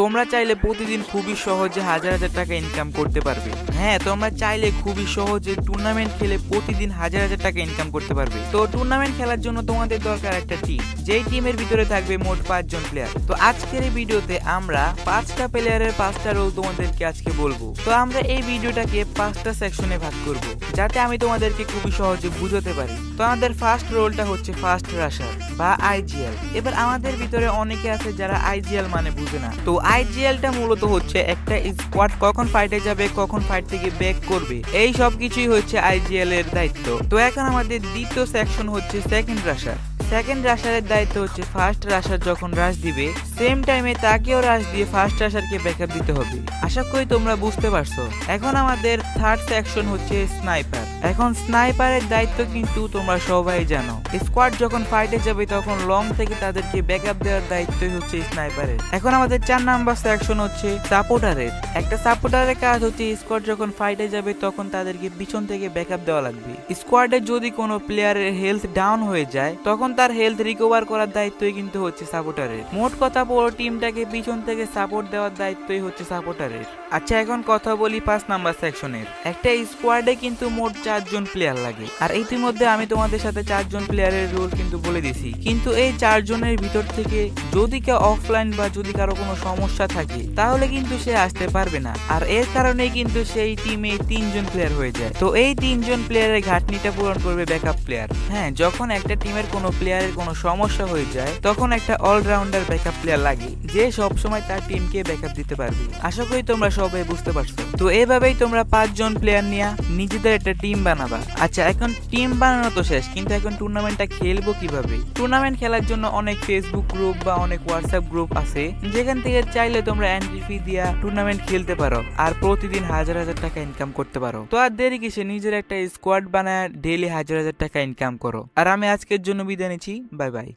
তোমরা চাইলে প্রতিদিন খুবই সহজে হাজার হাজার টাকা ইনকাম করতে পারবে। হ্যাঁ, তোমরা চাইলে খুবই সহজে টুর্নামেন্ট খেলে প্রতিদিন হাজার হাজার টাকা ইনকাম করতে পারবে। তো টুর্নামেন্ট খেলার জন্য তোমাদের দরকার একটা টিম, যেই টিমের ভিতরে থাকবে মোট 5 জন প্লেয়ার। তো আজকের এই ভিডিওতে আমরা 5টা প্লেয়ারের 5টা রোল তোমাদেরকে আজকে বলবো। তো আমরা এই ভিডিওটাকে 5টা সেকশনে ভাগ করব, যাতে আমি তোমাদেরকে খুবই সহজে বুঝাতে পারি। তো আমাদের ফার্স্ট রোলটা হচ্ছে ফার্স্ট রাশার বা আইজিএল। এবার আমাদের ভিতরে অনেকে আছে যারা আইজিএল মানে বুঝে না। তো আইজিএলটা মূলত হচ্ছে একটা স্কোয়াড কখন ফাইটে যাবে, কখন ফাইট থেকে ব্যাক করবে, এই সব কিছুই হচ্ছে আইজিএল এর দায়িত্ব। তো এখন আমাদের দ্বিতীয় সেকশন হচ্ছে সেকেন্ড রাশার। সেকেন্ড রাশারের দায়িত্ব হচ্ছে ফার্স্ট রাশার যখন রাশ দিবে সেম টাইমে তাকেও রাশ দিয়ে ফার্স্ট রাশারকে ব্যাকআপ দিতে হবে। আশা করি তোমরা বুঝতে পারছো। এখন আমাদের থার্ড সেকশন হচ্ছে স্নাইপার। এখন স্নাইপারের দায়িত্ব কিন্তু তোমরা সবাই জানো। স্কোয়াড যখন ফাইটে যাবে তখন লং থেকে তাদেরকে ব্যাকআপ দেওয়ার দায়িত্বই হচ্ছে স্নাইপারের। এখন আমাদের 4 নাম্বার সেকশন হচ্ছে সাপোর্টারের। একটা সাপোর্টারের কাজ হচ্ছে স্কোয়াড যখন ফাইটে যাবে তখন তাদেরকে পিছন থেকে ব্যাকআপ দেওয়া লাগবে। স্কোয়াডে যদি কোনো প্লেয়ারের হেলথ ডাউন হয়ে যায় তখন তার হেলথ রিকভার করার দায়িত্বই কিন্তু হচ্ছে সাপোর্টারের। মোট কথা পুরো টিমটাকে পিছন থেকে সাপোর্ট দেওয়ার দায়িত্বই হচ্ছে সাপোর্টারের। আচ্ছা, এখন কথা বলি 5 নাম্বার সেকশনের। একটা স্কোয়াডে কিন্তু মোট 4 জন প্লেয়ার লাগে, আর ইতিমধ্যে আমি তোমাদের সাথে 4 জন প্লেয়ারের রোল কিন্তু বলে দিছি। কিন্তু এই 4 জনের ভিতর থেকে যদি কেউ অফলাইন বা যদি কারো কোনো সমস্যা থাকে তাহলে কিন্তু সে আসতে পারবে না, আর এর কারণেই কিন্তু সেই টিমে 3 জন প্লেয়ার হয়ে যায়। তো এই 3 জন প্লেয়ারের ঘাটতিটা পূরণ করবে ব্যাকআপ প্লেয়ার। হ্যাঁ, যখন একটা টিমের কোনো প্লেয়ারের কোনো সমস্যা হয়ে যায় তখন একটা অলরাউন্ডার ব্যাকআপ প্লেয়ার লাগে, যে সব সময় তার টিমকে ব্যাকআপ দিতে পারবে। আশা করি তোমরা সবাই বুঝতে পারছো। তো এভাবেই তোমরা 5 জন প্লেয়ার নিয়ে নিজেদের একটা টিম বানাবা। আচ্ছা, এখন টিম বানানো তো শেষ, কিন্তু এখন টুর্নামেন্টটা খেলবো কিভাবে? টুর্নামেন্ট খেলার জন্য অনেক ফেসবুক গ্রুপ বা অনেক হোয়াটসঅ্যাপ গ্রুপ আছে, যেখান থেকে চাইলে তোমরা এন্ট্রি ফি দিয়া টুর্নামেন্ট খেলতে পারো আর প্রতিদিন হাজার হাজার টাকা ইনকাম করতে পারো। তো আর দেরি কিসে, নিজের একটা স্কোয়াড বানায় ডেইলি হাজার হাজার টাকা ইনকাম করো। আর আমি আজকের জন্য বিদায় নিচ্ছি। Bye bye.